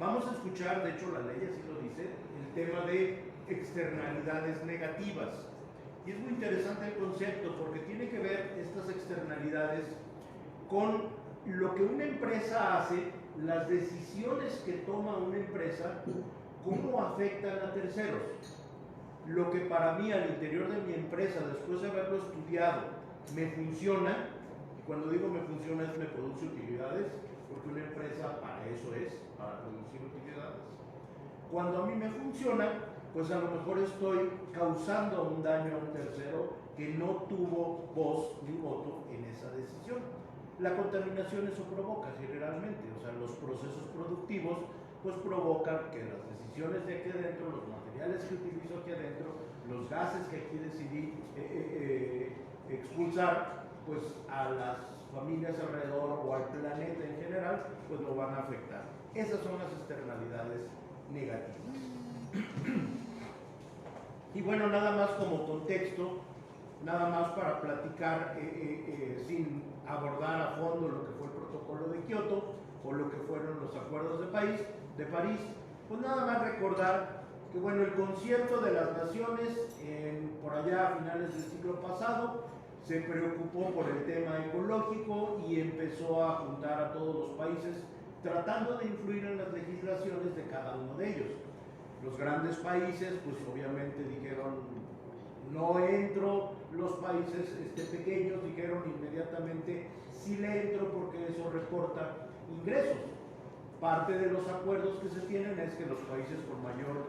vamos a escuchar, de hecho la ley así lo dice, el tema de externalidades negativas. Y es muy interesante el concepto porque tiene que ver estas externalidades con lo que una empresa hace, las decisiones que toma una empresa, cómo afectan a terceros. Lo que para mí al interior de mi empresa, después de haberlo estudiado, me funciona, y cuando digo me funciona es me produce utilidades, porque una empresa para eso es, para producir utilidades. Cuando a mí me funciona, pues a lo mejor estoy causando un daño a un tercero que no tuvo voz ni voto en esa decisión. La contaminación eso provoca generalmente, o sea, los procesos productivos pues provocan que las decisiones de aquí adentro, los materiales que utilizo aquí adentro, los gases que aquí decidí expulsar, pues a las familias alrededor o al planeta en general, pues lo van a afectar. Esas son las externalidades negativas. Y bueno, nada más como contexto, nada más para platicar sin abordar a fondo lo que fue el protocolo de Kioto o lo que fueron los acuerdos de París, pues nada más recordar que bueno, el concierto de las naciones por allá a finales del siglo pasado se preocupó por el tema ecológico y empezó a juntar a todos los países tratando de influir en las legislaciones de cada uno de ellos. Los grandes países pues obviamente dijeron no entro, los países pequeños dijeron inmediatamente sí le entro porque eso reporta ingresos. Parte de los acuerdos que se tienen es que los países con mayor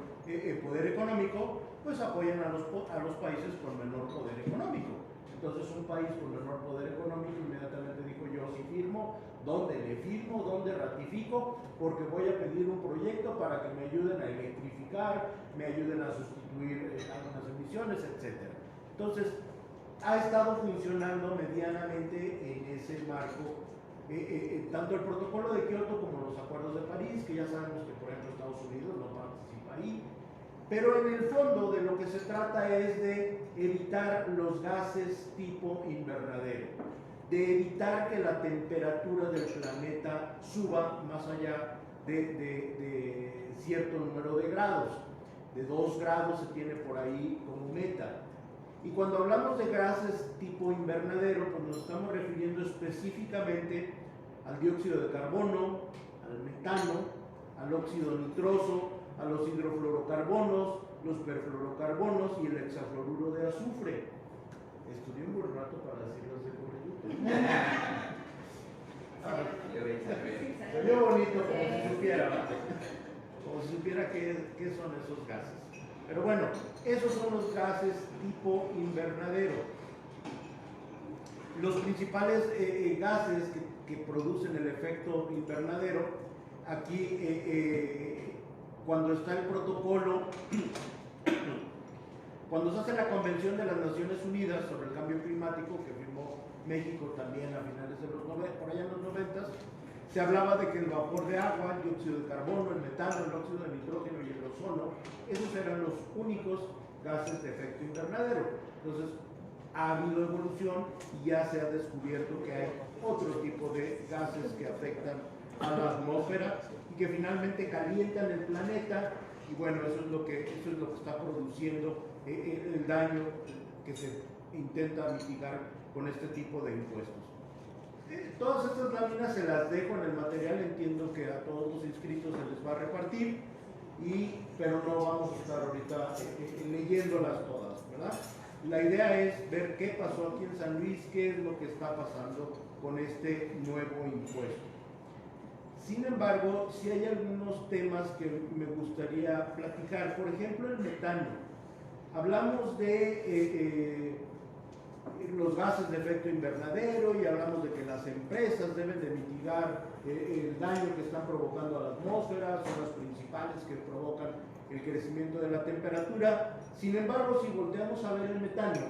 poder económico pues apoyan a los países con menor poder económico. Entonces un país con menor poder económico inmediatamente dijo yo sí firmo, ¿dónde le firmo? ¿Dónde ratifico? Porque voy a pedir un proyecto para que me ayuden a electrificar, me ayuden a sustituir algunas emisiones, etc. Entonces ha estado funcionando medianamente en ese marco tanto el protocolo de Kioto como los acuerdos de París, que ya sabemos que por ejemplo Estados Unidos no participa ahí. Pero en el fondo de lo que se trata es de evitar los gases tipo invernadero, de evitar que la temperatura del planeta suba más allá de cierto número de grados. De 2 grados se tiene por ahí como meta. Y cuando hablamos de gases tipo invernadero, pues nos estamos refiriendo específicamente al dióxido de carbono, al metano, al óxido nitroso, a los hidrofluorocarbonos, los perfluorocarbonos y el hexafluoruro de azufre. Estudié un buen rato para decirlos de corrido. Se vio bonito, como si supiera qué son esos gases. Pero bueno, esos son los gases tipo invernadero. Los principales gases que producen el efecto invernadero, aquí cuando está el protocolo, cuando se hace la Convención de las Naciones Unidas sobre el Cambio Climático, que firmó México también a finales de los 90, por allá en los 90, se hablaba de que el vapor de agua, el dióxido de carbono, el metano, el óxido de nitrógeno y el ozono, esos eran los únicos gases de efecto invernadero. Entonces, ha habido evolución y ya se ha descubierto que hay otro tipo de gases que afectan a la atmósfera y que finalmente calientan el planeta, y bueno, eso es lo que está produciendo el daño que se intenta mitigar con este tipo de impuestos. Todas estas láminas se las dejo en el material, entiendo que a todos los inscritos se les va a repartir, pero no vamos a estar ahorita leyéndolas todas, ¿verdad? La idea es ver qué pasó aquí en San Luis, qué es lo que está pasando con este nuevo impuesto. Sin embargo, sí hay algunos temas que me gustaría platicar. Por ejemplo, el metano. Hablamos de los gases de efecto invernadero y hablamos de que las empresas deben de mitigar el daño que están provocando a la atmósfera, son las principales que provocan el crecimiento de la temperatura. Sin embargo, si volteamos a ver el metano,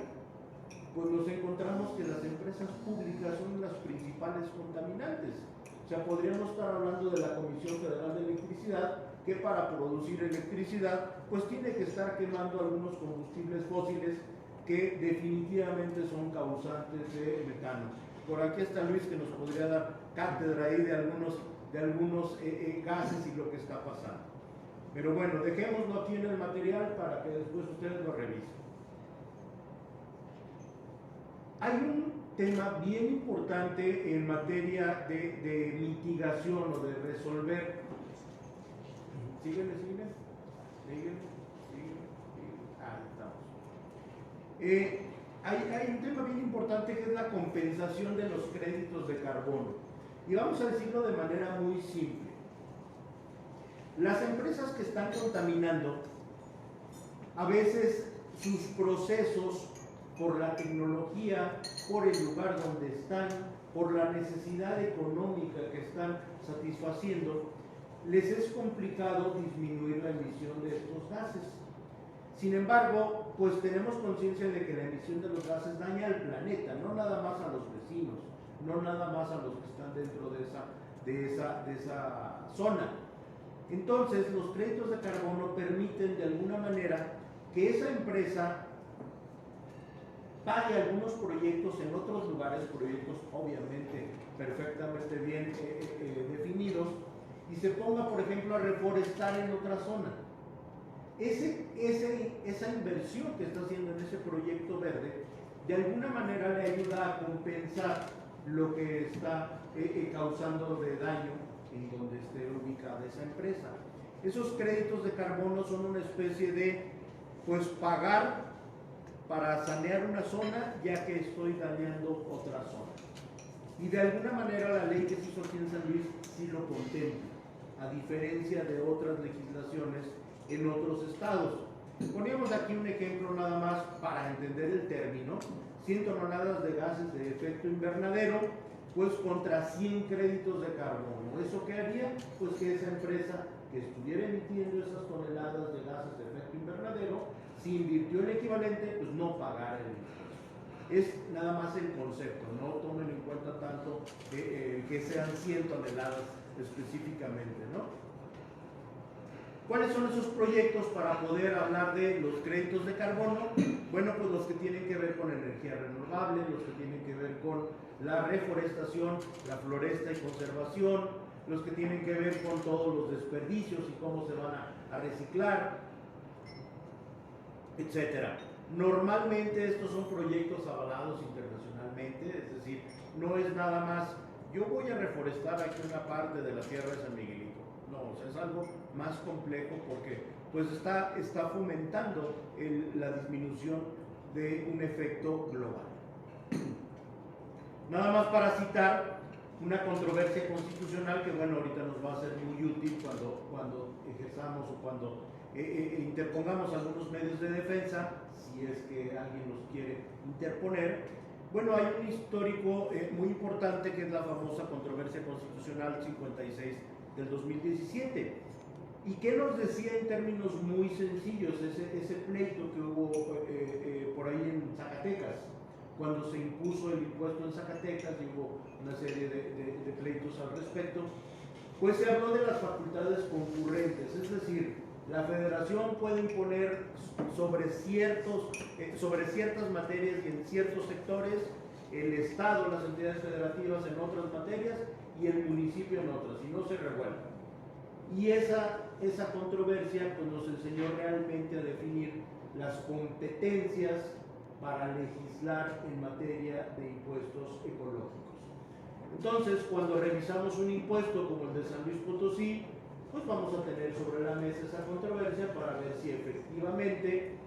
pues nos encontramos que las empresas públicas son las principales contaminantes. O sea, podríamos estar hablando de la Comisión Federal de Electricidad, que para producir electricidad, pues tiene que estar quemando algunos combustibles fósiles que definitivamente son causantes de metano. Por aquí está Luis, que nos podría dar cátedra ahí de de algunos gases y lo que está pasando. Pero bueno, dejémoslo aquí en el material para que después ustedes lo revisen. Hay un tema bien importante en materia de mitigación o de resolver. Sígueme. Ahí estamos. Hay un tema bien importante que es la compensación de los créditos de carbono. Y vamos a decirlo de manera muy simple. Las empresas que están contaminando, a veces sus procesos, por la tecnología, por el lugar donde están, por la necesidad económica que están satisfaciendo, les es complicado disminuir la emisión de estos gases. Sin embargo, pues tenemos conciencia de que la emisión de los gases daña al planeta, no nada más a los vecinos, no nada más a los que están dentro de esa zona. Entonces, los créditos de carbono permiten de alguna manera que esa empresa pague algunos proyectos en otros lugares, proyectos obviamente perfectamente bien definidos, y se ponga, por ejemplo, a reforestar en otra zona. Esa inversión que está haciendo en ese proyecto verde, de alguna manera le ayuda a compensar lo que está causando de daño en donde esté ubicada esa empresa. Esos créditos de carbono son una especie de, pues, pagar para sanear una zona ya que estoy dañando otra zona. Y de alguna manera la ley que se hizo aquí en San Luis sí lo contempla, a diferencia de otras legislaciones en otros estados. Poníamos aquí un ejemplo nada más para entender el término: 100 toneladas de gases de efecto invernadero, pues contra 100 créditos de carbono. ¿Eso qué haría? Pues que esa empresa que estuviera emitiendo esas toneladas de gases de efecto invernadero, si invirtió el equivalente, pues no pagara el impuesto. Es nada más el concepto, no tomen en cuenta tanto que sean 100 toneladas específicamente, ¿no? ¿Cuáles son esos proyectos para poder hablar de los créditos de carbono? Bueno, pues los que tienen que ver con energía renovable, los que tienen que ver con la reforestación, la floresta y conservación, los que tienen que ver con todos los desperdicios y cómo se van a reciclar, etcétera. Normalmente estos son proyectos avalados internacionalmente, es decir, no es nada más, yo voy a reforestar aquí una parte de la tierra de San Miguelito. No, o sea, es algo más complejo porque pues está fomentando la disminución de un efecto global. Nada más para citar una controversia constitucional que, bueno, ahorita nos va a ser muy útil cuando ejerzamos o cuando interpongamos algunos medios de defensa, si es que alguien los quiere interponer. Bueno, hay un histórico muy importante que es la famosa controversia constitucional 56 del 2017. ¿Y qué nos decía en términos muy sencillos ese pleito que hubo por ahí en Zacatecas? Cuando se impuso el impuesto en Zacatecas y hubo una serie de pleitos al respecto, pues se habló de las facultades concurrentes, es decir, la federación puede imponer sobre ciertas materias y en ciertos sectores, el Estado, las entidades federativas en otras materias y el municipio en otras, y no se revuelve. Y esa controversia pues, nos enseñó realmente a definir las competencias para legislar en materia de impuestos ecológicos. Entonces, cuando revisamos un impuesto como el de San Luis Potosí, pues vamos a tener sobre la mesa esa controversia para ver si efectivamente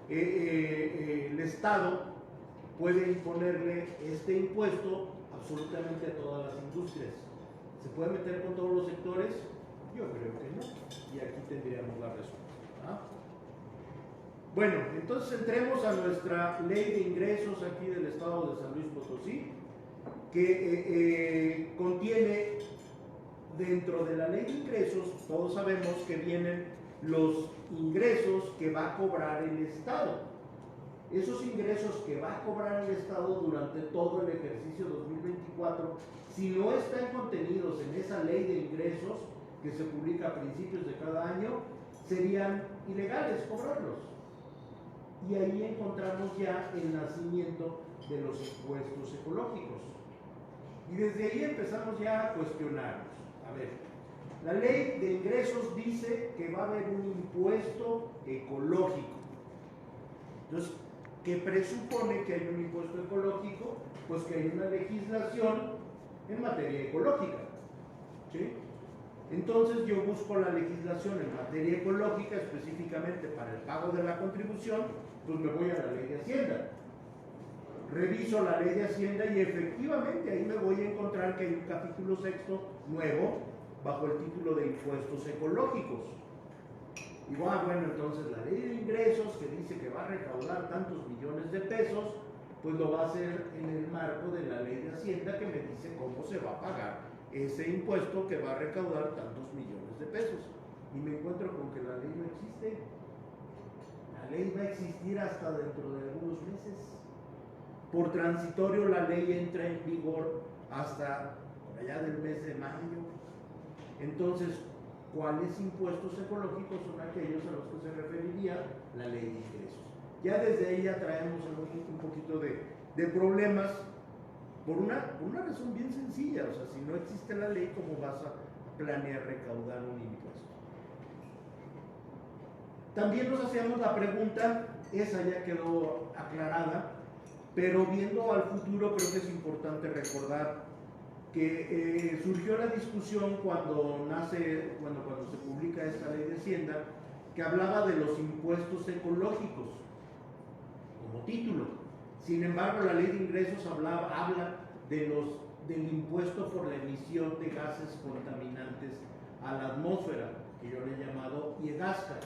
el Estado puede imponerle este impuesto absolutamente a todas las industrias. ¿Se puede meter con todos los sectores? Yo creo que no. Y aquí tendríamos la respuesta, ¿ah? Bueno, entonces entremos a nuestra ley de ingresos aquí del estado de San Luis Potosí, que contiene dentro de la ley de ingresos, todos sabemos que vienen los ingresos que va a cobrar el Estado. Esos ingresos que va a cobrar el Estado durante todo el ejercicio 2024, si no están contenidos en esa ley de ingresos que se publica a principios de cada año, serían ilegales cobrarlos. Y ahí encontramos ya el nacimiento de los impuestos ecológicos. Y desde ahí empezamos ya a cuestionarnos. A ver, la ley de ingresos dice que va a haber un impuesto ecológico. Entonces, ¿qué presupone que hay un impuesto ecológico? Pues que hay una legislación en materia ecológica, ¿sí? Entonces yo busco la legislación en materia ecológica, específicamente para el pago de la contribución, pues me voy a la ley de Hacienda. Reviso la ley de Hacienda y efectivamente ahí me voy a encontrar que hay un capítulo sexto nuevo bajo el título de impuestos ecológicos. Y bueno, entonces la ley de ingresos que dice que va a recaudar tantos millones de pesos, pues lo va a hacer en el marco de la ley de Hacienda que me dice cómo se va a pagar ese impuesto que va a recaudar tantos millones de pesos. Y me encuentro con que la ley no existe. La ley va a existir hasta dentro de algunos meses. Por transitorio la ley entra en vigor hasta por allá del mes de mayo. Entonces, ¿cuáles impuestos ecológicos son aquellos a los que se referiría la ley de ingresos? Ya desde ahí ya traemos un poquito de problemas por una razón bien sencilla. O sea, si no existe la ley, ¿cómo vas a planear recaudar un impuesto? También nos hacíamos la pregunta, esa ya quedó aclarada, pero viendo al futuro creo que es importante recordar que surgió la discusión cuando se publica esta ley de Hacienda, que hablaba de los impuestos ecológicos como título. Sin embargo, la ley de ingresos habla del impuesto por la emisión de gases contaminantes a la atmósfera, que yo le he llamado IEGASCA,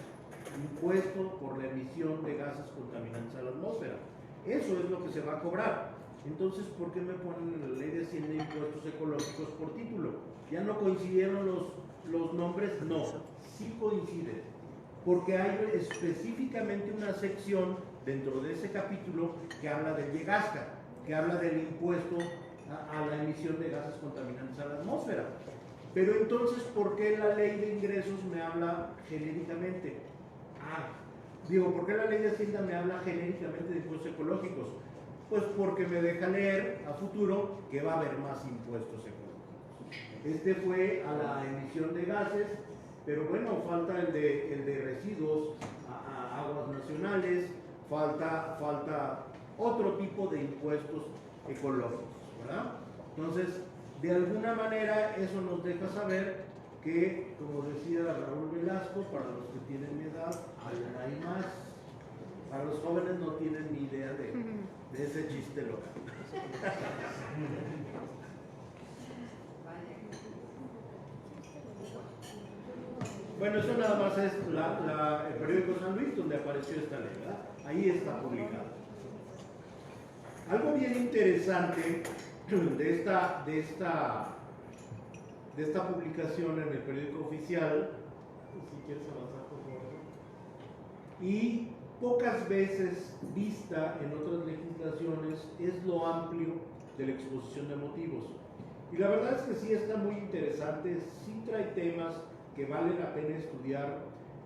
impuesto por la emisión de gases contaminantes a la atmósfera. Eso es lo que se va a cobrar. Entonces, ¿por qué me ponen en la ley de Hacienda impuestos ecológicos por título? ¿Ya no coincidieron los nombres? No, sí coinciden, porque hay específicamente una sección dentro de ese capítulo que habla del IEGASCA, que habla del impuesto a la emisión de gases contaminantes a la atmósfera. Pero entonces, ¿por qué la ley de ingresos me habla genéricamente? ¿Por qué la ley de Hacienda me habla genéricamente de impuestos ecológicos? Pues porque me deja leer a futuro que va a haber más impuestos ecológicos. Este fue a la emisión de gases, pero bueno, falta el de residuos a aguas nacionales, falta otro tipo de impuestos ecológicos, ¿verdad? Entonces, de alguna manera eso nos deja saber que, como decía Raúl Velasco, para los que tienen mi edad, hay más. Para los jóvenes no tienen ni idea de ese chiste local. Bueno, eso nada más es el periódico San Luis donde apareció esta ley, ¿verdad? Ahí está publicado. Algo bien interesante de esta publicación en el periódico oficial, si quieres avanzar por favor, y pocas veces vista en otras legislaciones, es lo amplio de la exposición de motivos. Y la verdad es que sí está muy interesante, sí trae temas que vale la pena estudiar,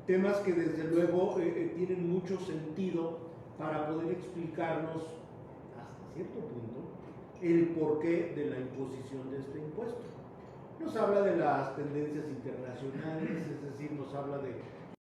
temas que desde luego tienen mucho sentido para poder explicarnos hasta cierto punto el porqué de la imposición de este impuesto. Nos habla de las tendencias internacionales, es decir, nos habla de